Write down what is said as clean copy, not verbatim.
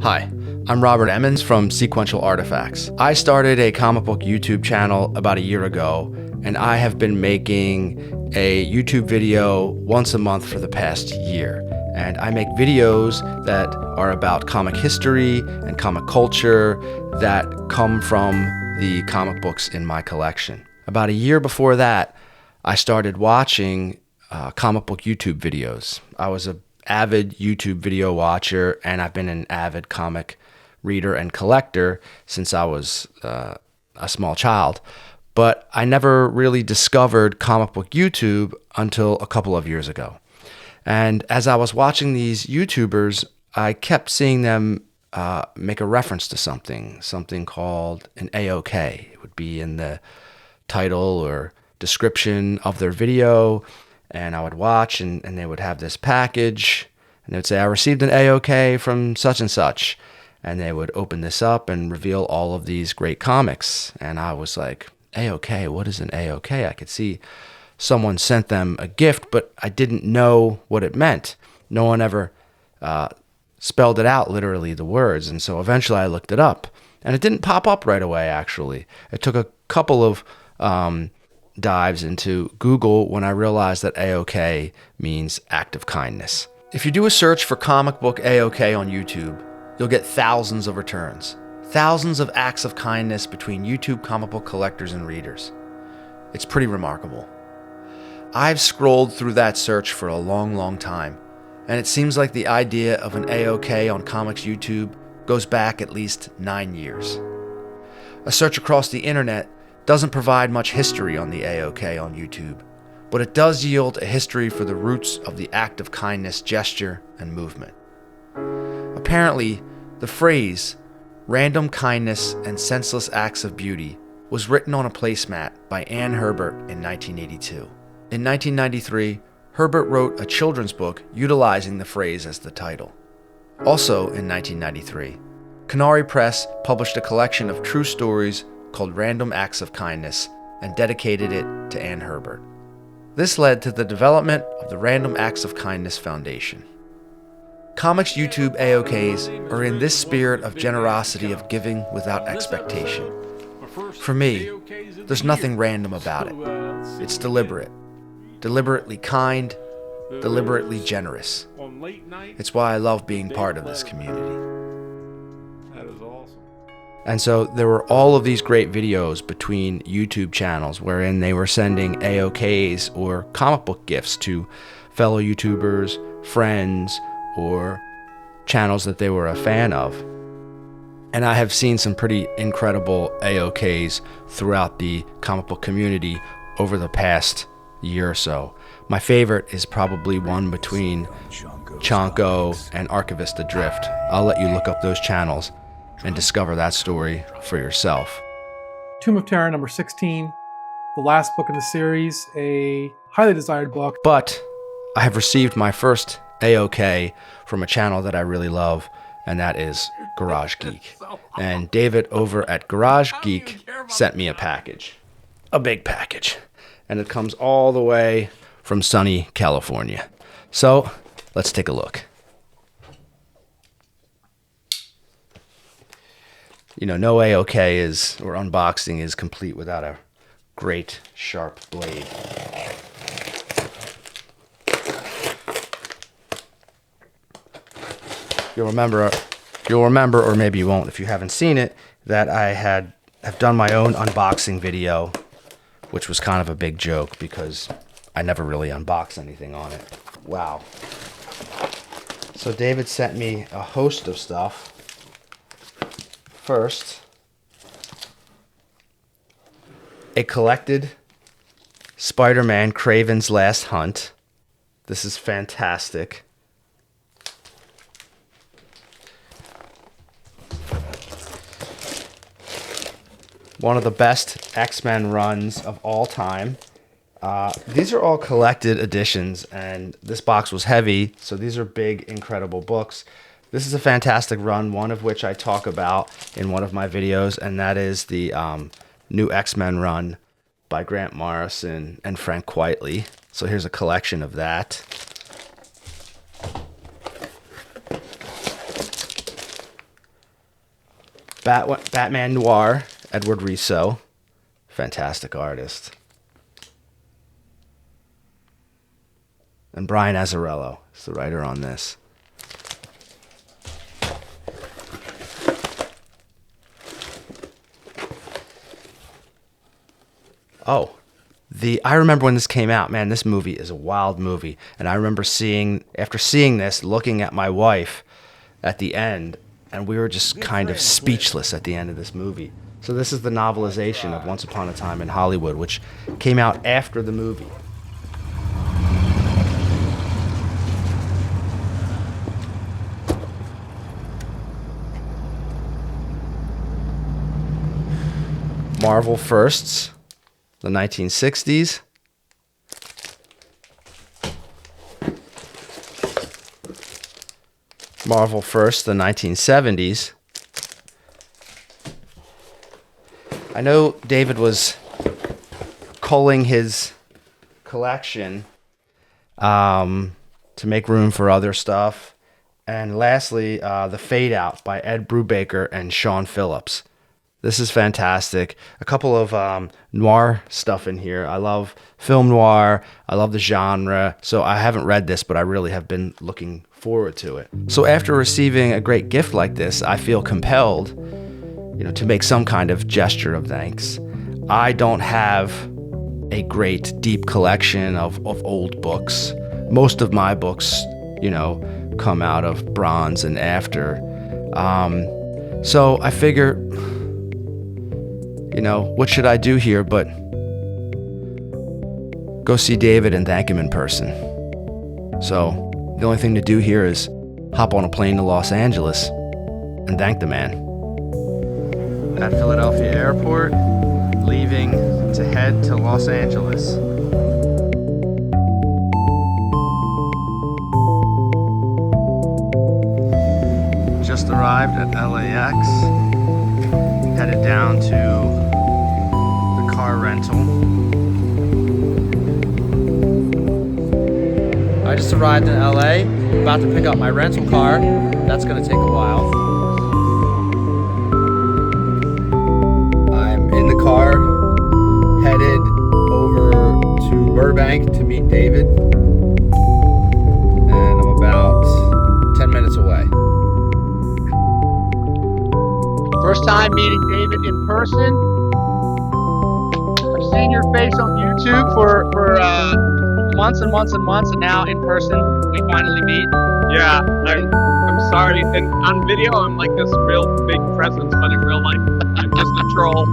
Hi, I'm Robert Emmons from Sequential Artifacts. I started a comic book YouTube channel about a year ago, and I have been making a YouTube video once a month for the past year. And I make videos that are about comic history and comic culture that come from the comic books in my collection. About a year before that, I started watching comic book YouTube videos. I was an avid YouTube video watcher, and I've been an avid comic reader and collector since I was a small child. But I never really discovered comic book YouTube until a couple of years ago. And as I was watching these YouTubers, I kept seeing them make a reference to something called an AOK. It would be in the title or description of their video, and I would watch, and they would have this package, and they would say, I received an AOK from such and such, and they would open this up and reveal all of these great comics, and I was like, AOK, what is an AOK? I could see someone sent them a gift, but I didn't know what it meant. No one ever spelled it out, literally, the words, and so eventually I looked it up, and it didn't pop up right away, actually. It took a couple of dives into Google when I realized that AOK means act of kindness. If you do a search for comic book AOK on YouTube, you'll get thousands of returns. Thousands of acts of kindness between YouTube comic book collectors and readers. It's pretty remarkable. I've scrolled through that search for a long time, and it seems like the idea of an AOK on comics YouTube goes back at least 9 years. A search across the internet doesn't provide much history on the AOK on YouTube, but it does yield a history for the roots of the act of kindness gesture and movement. Apparently, the phrase, random kindness and senseless acts of beauty, was written on a placemat by Anne Herbert in 1982. In 1993, Herbert wrote a children's book utilizing the phrase as the title. Also in 1993, Canary Press published a collection of true stories called Random Acts of Kindness and dedicated it to Anne Herbert. This led to the development of the Random Acts of Kindness Foundation. Comics YouTube AOKs are in this spirit of generosity of giving without expectation. For me, there's nothing random about it. It's deliberate, deliberately kind, deliberately generous. It's why I love being part of this community. And so there were all of these great videos between YouTube channels wherein they were sending AOKs or comic book gifts to fellow YouTubers, friends, or channels that they were a fan of. And I have seen some pretty incredible AOKs throughout the comic book community over the past year or so. My favorite is probably one between Chonko and Archivist Adrift. I'll let you look up those channels and discover that story for yourself. Tomb of Terror number 16, the last book in the series, a highly desired book. But I have received my first AOK from a channel that I really love, and that is Garage Geek. And David over at Garage Geek sent me a package, a big package, and it comes all the way from sunny California. So let's take a look. You know, no AOK is, or unboxing is complete without a great sharp blade. You'll remember, or maybe you won't if you haven't seen it, that I have done my own unboxing video, which was kind of a big joke because I never really unboxed anything on it. Wow. So David sent me a host of stuff. First, a collected Spider-Man Kraven's Last Hunt. This is fantastic. One of the best X-Men runs of all time. These are all collected editions, and this box was heavy, so these are big, incredible books. This is a fantastic run, one of which I talk about in one of my videos, and that is the new X-Men run by Grant Morrison and Frank Quitely. So here's a collection of that. Batman Noir, Edward Riso. Fantastic artist. And Brian Azzarello is the writer on this. Oh, I remember when this came out. Man, this movie is a wild movie. And I remember after seeing this, looking at my wife at the end, and we were just kind of speechless at the end of this movie. So this is the novelization of Once Upon a Time in Hollywood, which came out after the movie. Marvel firsts, the 1960s. Marvel first, the 1970s. I know David was culling his collection to make room for other stuff. And lastly, The Fade Out by Ed Brubaker and Sean Phillips. This is fantastic. A couple of noir stuff in here. I love film noir. I love the genre. So I haven't read this, but I really have been looking forward to it. So after receiving a great gift like this, I feel compelled, to make some kind of gesture of thanks. I don't have a great deep collection of old books. Most of my books, come out of bronze and after. So I figure, what should I do here but go see David and thank him in person. So the only thing to do here is hop on a plane to Los Angeles and thank the man. At Philadelphia Airport, leaving to head to Los Angeles. Just arrived at LAX, headed down to the car rental. I just arrived in LA, about to pick up my rental car. That's gonna take a while. I'm in the car, headed over to Burbank to meet David. And I'm about 10 minutes away. First time meeting David in person. I've seen your face on YouTube for months and months and months, and now in person we finally meet. Yeah, I'm sorry. And on video, I'm like this real big presence, but in real life, I'm just a troll.